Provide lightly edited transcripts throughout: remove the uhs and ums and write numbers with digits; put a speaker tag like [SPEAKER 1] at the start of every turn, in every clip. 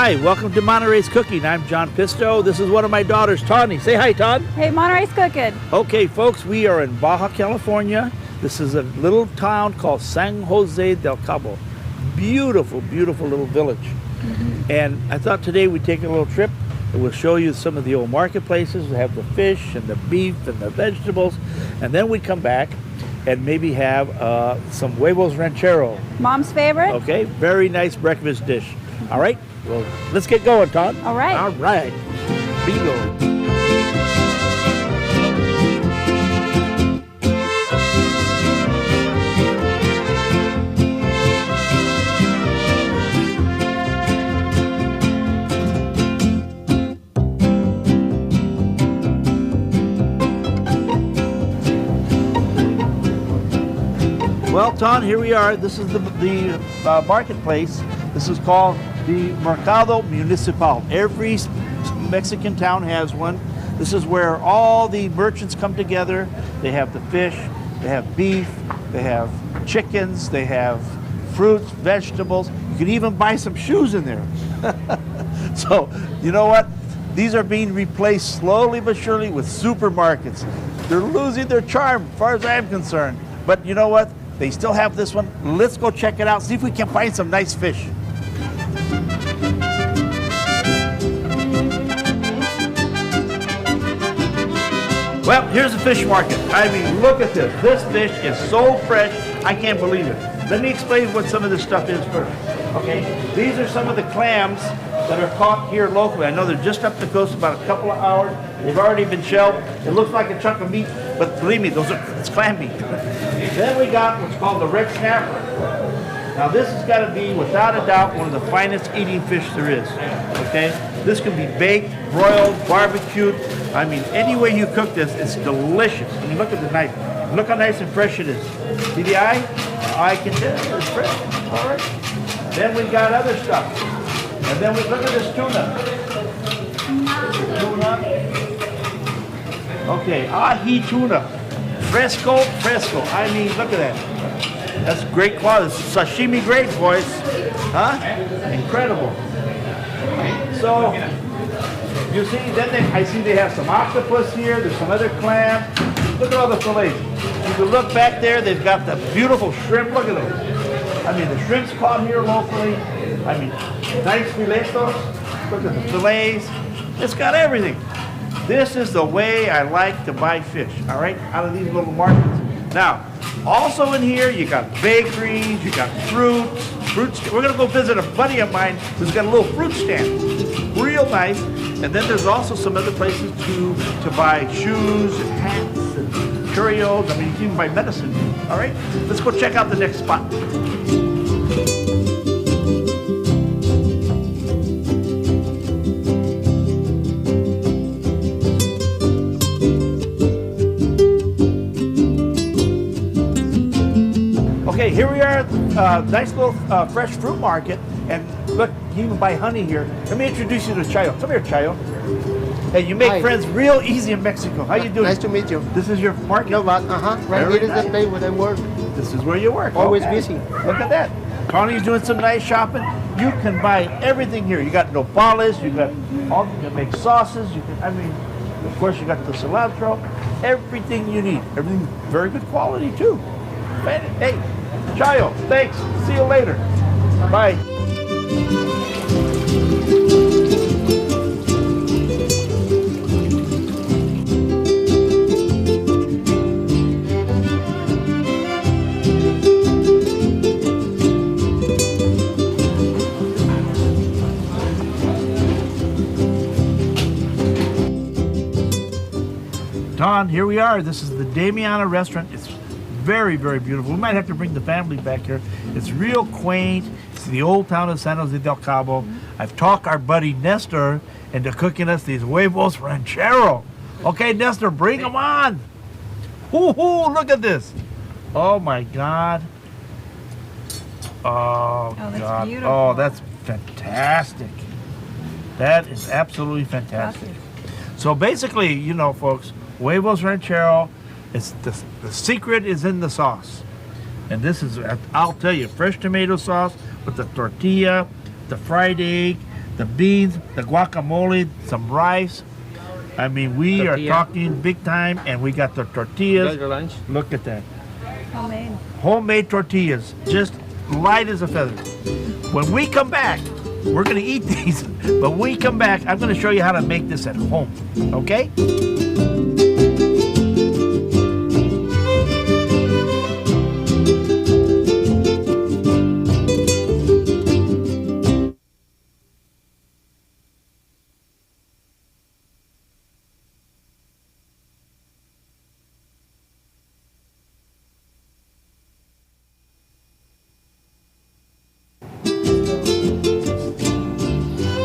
[SPEAKER 1] Hi, welcome to Monterey's Cooking. I'm John Pisto. This is one of my daughters, Tawny. Say hi, Todd.
[SPEAKER 2] Hey, Monterey's Cooking.
[SPEAKER 1] Okay, folks, we are in Baja California. This is a little town called San Jose del Cabo. Beautiful, beautiful little village. And I thought today we'd take a little trip and we'll show you some of the old marketplaces. We have the fish and the beef and the vegetables. And then we'd come back and maybe have some Huevos Rancheros.
[SPEAKER 2] Mom's favorite?
[SPEAKER 1] Okay, very nice breakfast dish. All right, well, let's get going, Todd.
[SPEAKER 2] All right.
[SPEAKER 1] All right. Bingo. Well, Ton, here we are. This is the marketplace. This is called the Mercado Municipal. Every Mexican town has one. This is where all the merchants come together. They have the fish, they have beef, they have chickens, they have fruits, vegetables. You can even buy some shoes in there. So, you know what? These are being replaced slowly but surely with supermarkets. They're losing their charm, as far as I'm concerned. But you know what? They still have this one. Let's go check it out, see if we can find some nice fish. Well, here's the fish market. I mean, look at this. This fish is so fresh, I can't believe it. Let me explain what some of this stuff is first. Okay, these are some of the clams that are caught here locally. I know they're just up the coast, about a couple of hours. They've already been shelled. It looks like a chunk of meat, but believe me, it's clam meat. Then we got what's called the red snapper. Now this has got to be, without a doubt, one of the finest eating fish there is. Okay, this can be baked, broiled, barbecued. I mean, any way you cook this, it's delicious. I mean, look at the knife. Look how nice and fresh it is. See the eye? I can tell it's fresh. All right. Then we got other stuff. And then we look at this tuna. Okay, ahi tuna. Fresco. I mean, look at that. That's great quality. It's sashimi grade, boys. Huh? Incredible. So, you see, then I see they have some octopus here. There's some other clam. Look at all the fillets. You can look back there. They've got the beautiful shrimp. Look at them. I mean, the shrimp's caught here locally. I mean, nice filetos. Look at the fillets. It's got everything. This is the way I like to buy fish, all right, out of these little markets. Now, also in here, you got bakeries, you got fruits. We're gonna go visit a buddy of mine who's got a little fruit stand. Real nice. And then there's also some other places to buy shoes and hats and curios. I mean, you can even buy medicine, all right? Let's go check out the next spot. Okay, here we are, nice little fresh fruit market, and look, you can even buy honey here. Let me introduce you to Chayo. Come here, Chayo. Hey, you make friends real easy in Mexico. How you doing?
[SPEAKER 3] Nice to meet you.
[SPEAKER 1] This is your market?
[SPEAKER 3] No, but right here is the place where I work.
[SPEAKER 1] This is where you work.
[SPEAKER 3] Always busy.
[SPEAKER 1] Look at that. Connie's doing some nice shopping. You can buy everything here. You got nopales, you can make sauces, you can, I mean, of course you got the cilantro, everything you need. Everything very good quality too. Hey, Chayo, thanks. See you later. Bye. Don, here we are. This is the Damiana restaurant. It's very, very beautiful. We might have to bring the family back here. It's real quaint. It's the old town of San Jose del Cabo. I've talked our buddy Nestor into cooking us these Huevos Rancheros. Okay, Nestor, bring them on. Woo-hoo, look at this. Oh, my God. Oh,
[SPEAKER 2] that's
[SPEAKER 1] God.
[SPEAKER 2] beautiful.
[SPEAKER 1] Oh, that's fantastic. That is absolutely fantastic. So basically, you know, folks, Huevos Ranchero, it's the secret is in the sauce. And this is, I'll tell you, fresh tomato sauce with the tortilla, the fried egg, the beans, the guacamole, some rice. I mean, we are talking big time, and we got the tortillas.
[SPEAKER 4] Your lunch?
[SPEAKER 1] Look at that.
[SPEAKER 2] Homemade.
[SPEAKER 1] Homemade tortillas, just light as a feather. When we come back, we're gonna eat these, but when we come back, I'm gonna show you how to make this at home, okay?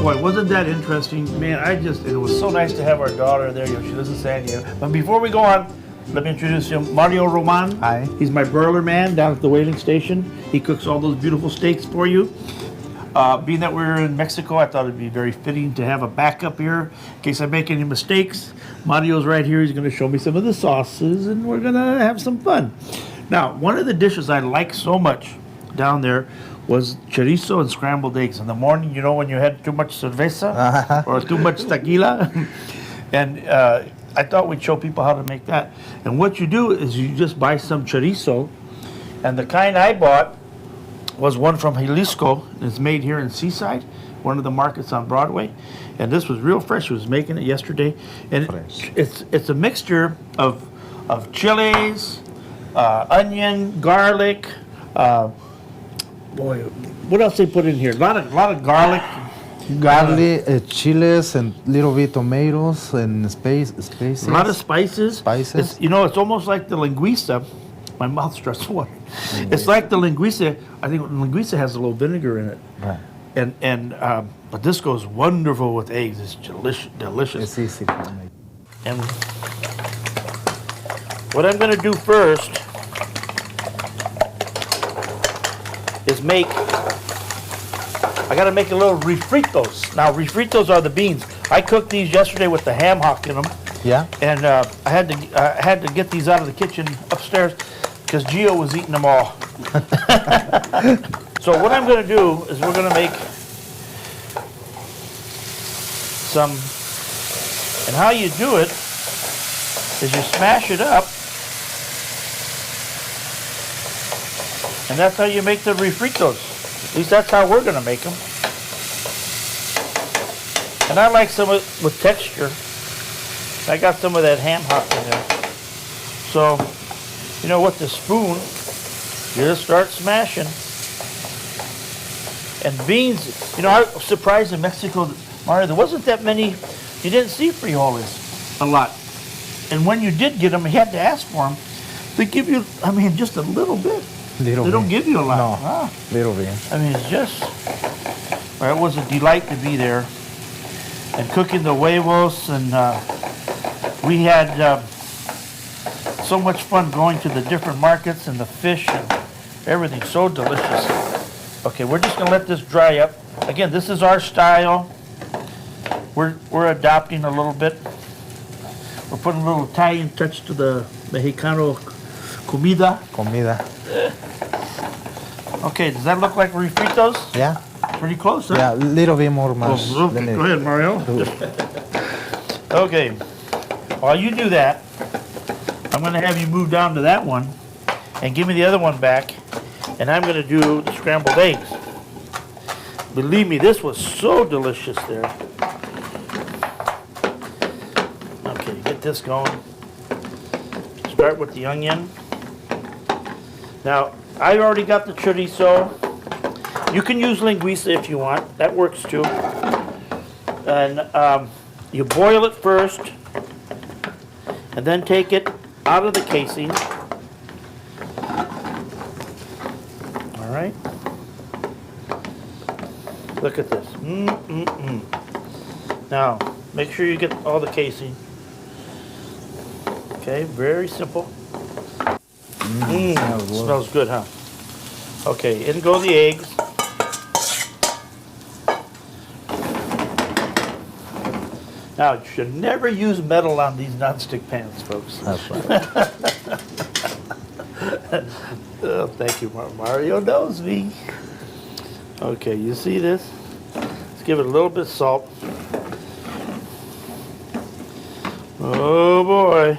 [SPEAKER 1] Boy, wasn't that interesting? Man, it was so nice to have our daughter there. She lives in San Diego. But before we go on, let me introduce you. Mario Roman.
[SPEAKER 3] Hi.
[SPEAKER 1] He's my broiler man down at the whaling station. He cooks all those beautiful steaks for you. Being that we're in Mexico, I thought it'd be very fitting to have a backup here in case I make any mistakes. Mario's right here. He's going to show me some of the sauces, and we're going to have some fun. Now, one of the dishes I like so much down there was chorizo and scrambled eggs. In the morning, you know, when you had too much cerveza or too much tequila. And I thought we'd show people how to make that. And what you do is you just buy some chorizo. And the kind I bought was one from Jalisco. It's made here in Seaside, one of the markets on Broadway. And this was real fresh. He was making it yesterday. And it's a mixture of chilies, onion, garlic, boy, what else they put in here? A lot of garlic.
[SPEAKER 3] Garlic, chiles, and little bit tomatoes and spices.
[SPEAKER 1] A lot of spices.
[SPEAKER 3] Spices.
[SPEAKER 1] It's almost like the linguiça. My mouth starts watering. It's like the linguiça. I think linguiça has a little vinegar in it.
[SPEAKER 3] Right.
[SPEAKER 1] And but this goes wonderful with eggs. It's delicious.
[SPEAKER 3] It's easy to make.
[SPEAKER 1] And what I'm going to do first is I gotta make a little refritos. Now, refritos are the beans. I cooked these yesterday with the ham hock in them.
[SPEAKER 3] Yeah.
[SPEAKER 1] And I had to get these out of the kitchen upstairs because Gio was eating them all. So what I'm gonna do is we're gonna make some, and how you do it is you smash it up, and that's how you make the refritos. At least that's how we're gonna make them. And I like some with texture. I got some of that ham hock in there. So, with the spoon, you just start smashing. And beans, I was surprised in Mexico, Mario, there wasn't that many, you didn't see frijoles a lot. And when you did get them, you had to ask for them. They give you, just a little bit. They don't give you a lot.
[SPEAKER 3] No, little bit.
[SPEAKER 1] It's just, it was a delight to be there and cooking the huevos, and we had so much fun going to the different markets and the fish and everything, so delicious. Okay, we're just gonna let this dry up. Again, this is our style. We're adopting a little bit. We're putting a little Italian touch to the Mexicano comida. Okay, does that look like refritos?
[SPEAKER 3] Yeah.
[SPEAKER 1] Pretty close, huh?
[SPEAKER 3] Yeah, a little bit more mash.
[SPEAKER 1] Go ahead, Mario. Okay, while you do that, I'm going to have you move down to that one and give me the other one back, and I'm going to do the scrambled eggs. Believe me, this was so delicious there. Okay, get this going. Start with the onion. Now, I already got the chorizo. You can use linguiça if you want. That works too. And you boil it first, and then take it out of the casing. All right. Look at this. Now, make sure you get all the casing. Okay, very simple. Smells good, huh? Okay, in go the eggs. Now, you should never use metal on these nonstick pans, folks.
[SPEAKER 3] That's right.
[SPEAKER 1] Oh, thank you, Mario knows me. Okay, you see this? Let's give it a little bit of salt. Oh boy.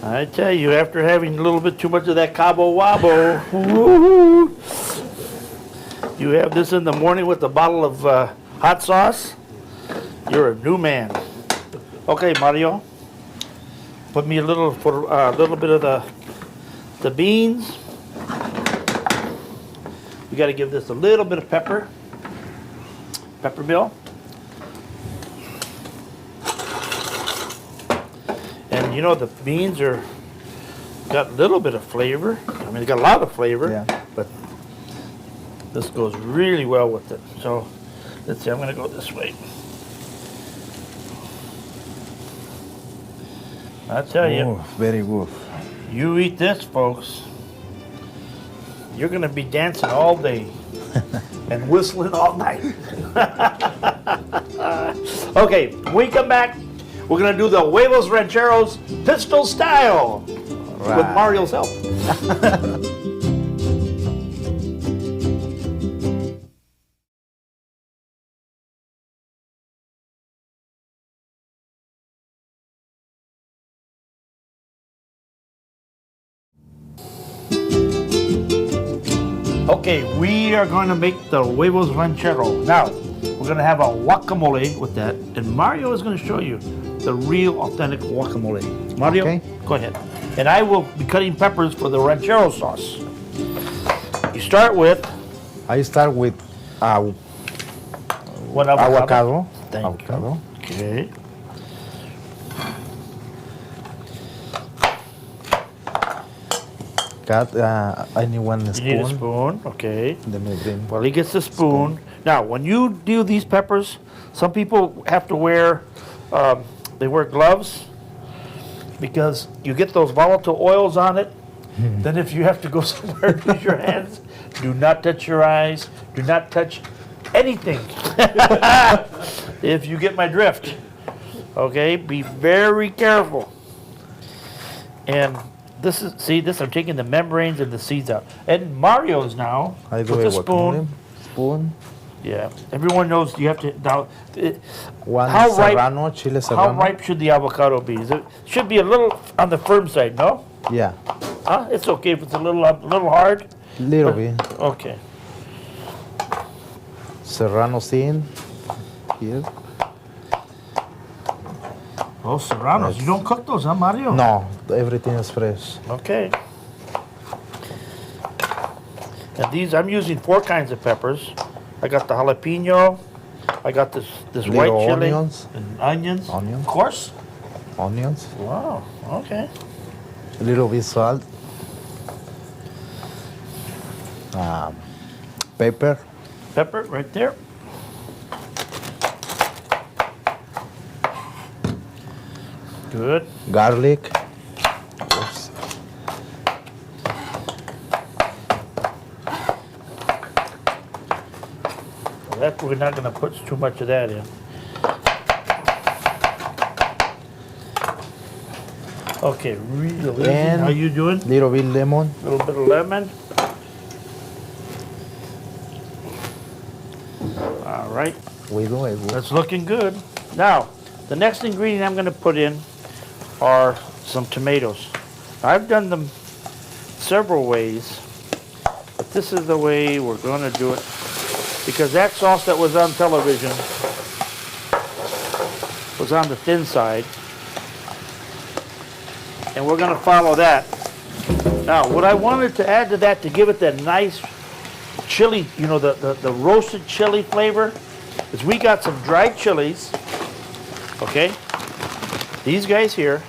[SPEAKER 1] I tell you, after having a little bit too much of that Cabo Wabo, woo-hoo, you have this in the morning with a bottle of hot sauce, you're a new man. Okay, Mario, put me a little bit of the beans. You got to give this a little bit of pepper, Bill. And you know the beans got a little bit of flavor. I mean, they got a lot of flavor, but this goes really well with it. So let's see, I'm gonna go this way. I tell you,
[SPEAKER 3] very good.
[SPEAKER 1] you eat this, folks, you're gonna be dancing all day and whistling all night. Okay, when we come back, we're gonna do the Huevos Rancheros pistol style with Mario's help. Okay, we are going to make the Huevos Ranchero. Now, we're going to have a guacamole with that, and Mario is going to show you the real authentic guacamole. Mario, go ahead. And I will be cutting peppers for the ranchero sauce. You start with?
[SPEAKER 3] I start with
[SPEAKER 1] what avocado?
[SPEAKER 3] Thank you.
[SPEAKER 1] Okay.
[SPEAKER 3] I need one spoon.
[SPEAKER 1] You need a spoon, okay.
[SPEAKER 3] Let me bring.
[SPEAKER 1] Well, he gets the spoon. Now, when you do these peppers, some people have to wear, they wear gloves because you get those volatile oils on it. Then if you have to go somewhere, use your hands. Do not touch your eyes. Do not touch anything. If you get my drift. Okay, be very careful. And this is, see this, I'm taking the membranes and the seeds out. And Mario's now,
[SPEAKER 3] I do
[SPEAKER 1] with a
[SPEAKER 3] guacamole.
[SPEAKER 1] spoon.
[SPEAKER 3] Spoon.
[SPEAKER 1] Yeah, everyone knows you have to, now,
[SPEAKER 3] One
[SPEAKER 1] how ripe,
[SPEAKER 3] serrano, chile serrano.
[SPEAKER 1] how ripe should the avocado be? Is it, should be a little on the firm side, no?
[SPEAKER 3] Yeah,
[SPEAKER 1] Huh? It's okay if it's a little hard?
[SPEAKER 3] little bit.
[SPEAKER 1] Okay.
[SPEAKER 3] Serrano seed here.
[SPEAKER 1] Oh, serranos, you don't cook those, huh, Mario?
[SPEAKER 3] No, everything is fresh.
[SPEAKER 1] Okay. And these, I'm using 4 kinds of peppers. I got the jalapeno, I got this
[SPEAKER 3] Little
[SPEAKER 1] white chili,
[SPEAKER 3] onions.
[SPEAKER 1] and onions.
[SPEAKER 3] Onions.
[SPEAKER 1] Of course.
[SPEAKER 3] Onions.
[SPEAKER 1] Wow, okay.
[SPEAKER 3] A little bit salt. Pepper.
[SPEAKER 1] Pepper right there. Good.
[SPEAKER 3] Garlic. Oops.
[SPEAKER 1] Well, that, we're not going to put too much of that in. Okay, really easy.
[SPEAKER 3] And
[SPEAKER 1] How you doing?
[SPEAKER 3] Little bit lemon.
[SPEAKER 1] A little bit of lemon. All right,
[SPEAKER 3] We do it.
[SPEAKER 1] that's looking good. Now, the next ingredient I'm going to put in are some tomatoes. I've done them several ways, but this is the way we're going to do it because that sauce that was on television was on the thin side, and we're going to follow that. Now, what I wanted to add to that to give it that nice chili, you know, the roasted chili flavor, is we got some dried chilies, okay? These guys here,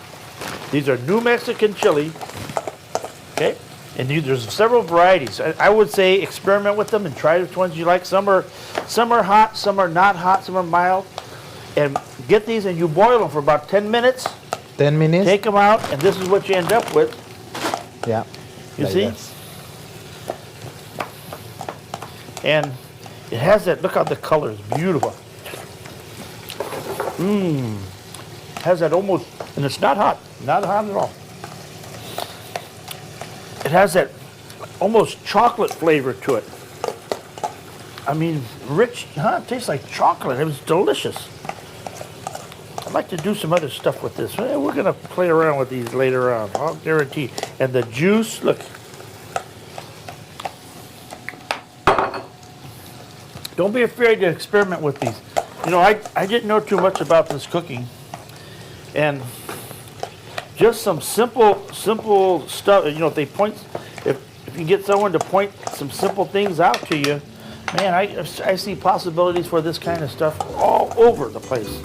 [SPEAKER 1] these are New Mexican chili, okay? And there's several varieties. I would say experiment with them and try which ones you like. Some are hot, some are not hot, some are mild. And get these and you boil them for about 10 minutes.
[SPEAKER 3] 10 minutes.
[SPEAKER 1] Take them out, and this is what you end up with.
[SPEAKER 3] Yeah.
[SPEAKER 1] You
[SPEAKER 3] like
[SPEAKER 1] see?
[SPEAKER 3] this.
[SPEAKER 1] And it has that, look how the color is beautiful. Has that almost, and it's not hot at all. It has that almost chocolate flavor to it. I mean, rich, huh? It tastes like chocolate. It was delicious. I'd like to do some other stuff with this. We're gonna play around with these later on, I'll guarantee. And the juice, look. Don't be afraid to experiment with these. You know, I didn't know too much about this cooking. And just some simple stuff, you know, if they point, if you get someone to point some simple things out to you, man, I see possibilities for this kind of stuff all over the place.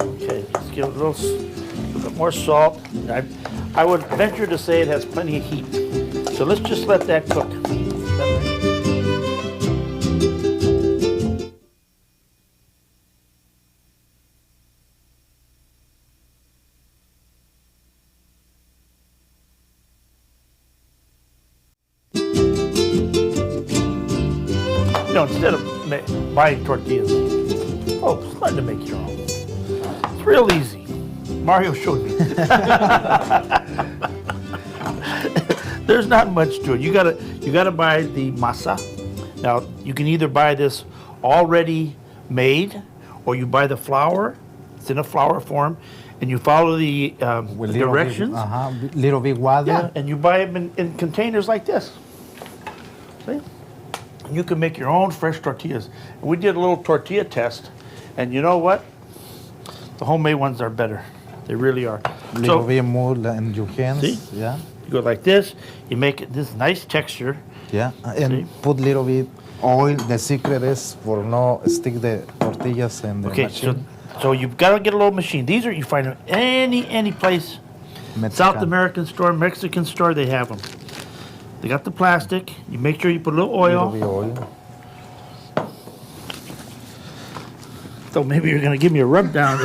[SPEAKER 1] Okay, let's give it a little bit more salt. I would venture to say it has plenty of heat. So let's just let that cook. Instead of buying tortillas, folks, learn to make your own. It's real easy. Mario showed me. There's not much to it. You gotta buy the masa. Now you can either buy this already made, or you buy the flour. It's in a flour form, and you follow the directions.
[SPEAKER 3] Little bit water.
[SPEAKER 1] Yeah, and you buy them in containers like this. See? You can make your own fresh tortillas. We did a little tortilla test, and you know what? The homemade ones are better. They really are.
[SPEAKER 3] Little bit more in your hands.
[SPEAKER 1] See?
[SPEAKER 3] Yeah.
[SPEAKER 1] You go like this. You make it this nice texture.
[SPEAKER 3] Yeah, and put little bit oil. The secret is for no stick the tortillas in the machine.
[SPEAKER 1] So you've got to get a little machine. These are you find them any place. Mexican. South American store, Mexican store, they have them. They got the plastic. You make sure you put a little oil. So maybe you're going to give me a rub down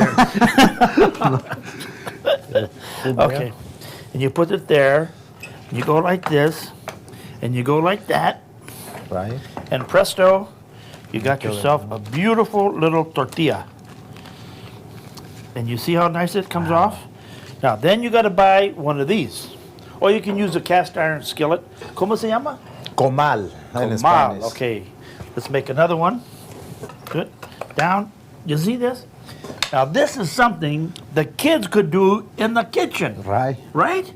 [SPEAKER 1] there. Okay. And you put it there. And you go like this. And you go like that.
[SPEAKER 3] Right.
[SPEAKER 1] And presto, you got yourself a beautiful little tortilla. And you see how nice it comes off? Now, then you got to buy one of these. Or you can use a cast iron skillet. ¿Cómo se llama?
[SPEAKER 3] Comal. In Spanish.
[SPEAKER 1] Okay. Let's make another one. Good. Down. You see this? Now this is something the kids could do in the kitchen.
[SPEAKER 3] Right.
[SPEAKER 1] Right?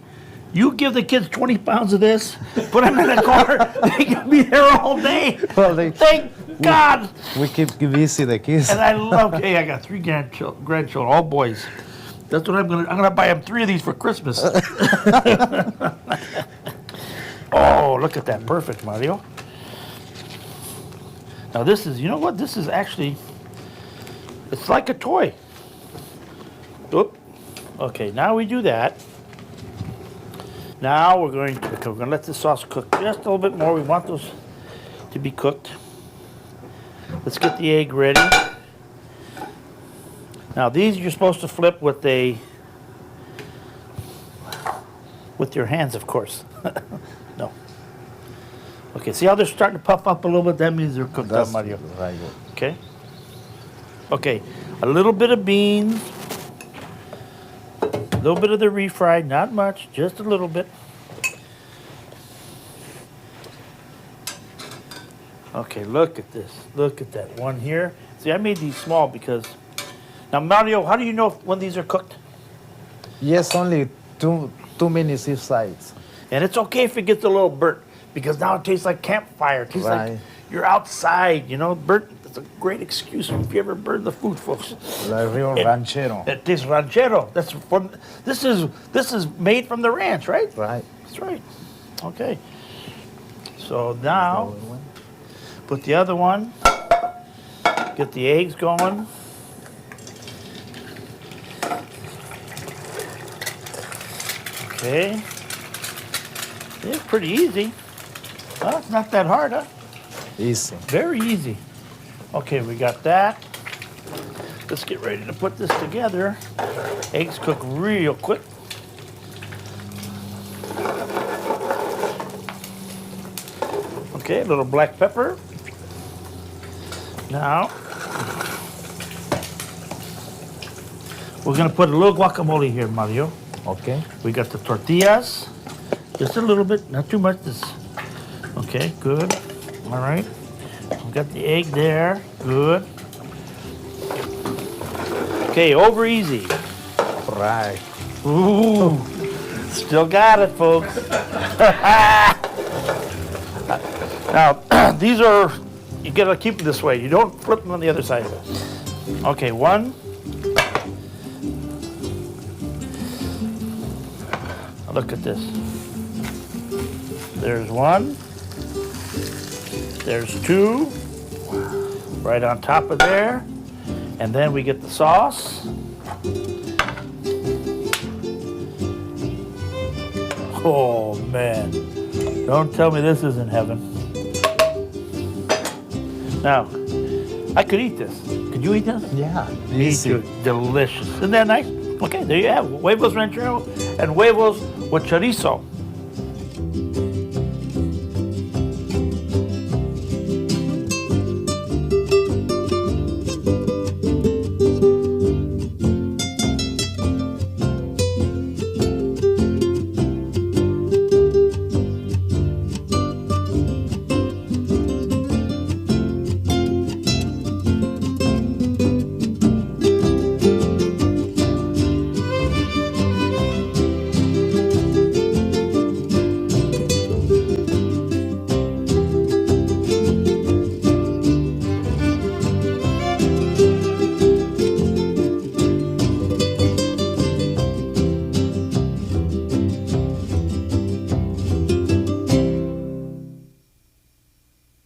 [SPEAKER 1] You give the kids 20 pounds of this, put them in a car, they can be there all day.
[SPEAKER 3] Well,
[SPEAKER 1] Thank God.
[SPEAKER 3] We keep busy the kids.
[SPEAKER 1] And I love, hey, I got 3 grandchildren, all boys. That's what I'm gonna buy them 3 of these for Christmas. Oh, look at that, perfect, Mario. Now this is, you know what? This is actually, it's like a toy. Oop. Okay, now we do that. Now we're going to let the sauce cook just a little bit more. We want those to be cooked. Let's get the egg ready. Now these you're supposed to flip with your hands, of course. No. Okay, see how they're starting to puff up a little bit? That means they're cooked up, Mario.
[SPEAKER 3] Right.
[SPEAKER 1] Okay. Okay, a little bit of beans. A little bit of the refried, not much, just a little bit. Okay, look at this. Look at that one here. See, I made these small because... Now, Mario, how do you know when these are cooked?
[SPEAKER 3] Yes, only 2 minutes each side.
[SPEAKER 1] And it's okay if it gets a little burnt because now it tastes like campfire. It tastes like you're outside, you know. Burnt, it's a great excuse if you ever burn the food, folks.
[SPEAKER 3] Like real ranchero.
[SPEAKER 1] It is ranchero. That's from, this is made from the ranch, right?
[SPEAKER 3] Right.
[SPEAKER 1] That's right. Okay. So now, put the other one, get the eggs going. Okay. It's pretty easy. Well, it's not that hard, huh?
[SPEAKER 3] Easy.
[SPEAKER 1] Very easy. Okay, we got that. Let's get ready to put this together. Eggs cook real quick. Okay, a little black pepper. Now, we're gonna put a little guacamole here, Mario.
[SPEAKER 3] Okay.
[SPEAKER 1] We got the tortillas, just a little bit, not too much. Okay, good. All right. We got the egg there. Good. Okay, over easy.
[SPEAKER 3] Right.
[SPEAKER 1] Ooh, still got it, folks. Now, these are, you gotta keep them this way. You don't flip them on the other side of it. Okay, one. Look at this. There's one. There's two. Right on top of there. And then we get the sauce. Oh, man. Don't tell me this isn't heaven. Now, I could eat this. Could you eat this?
[SPEAKER 3] Yeah.
[SPEAKER 1] Me too. Delicious. Isn't that nice? Okay, there you have it. Huevos Rancheros and huevos with chorizo.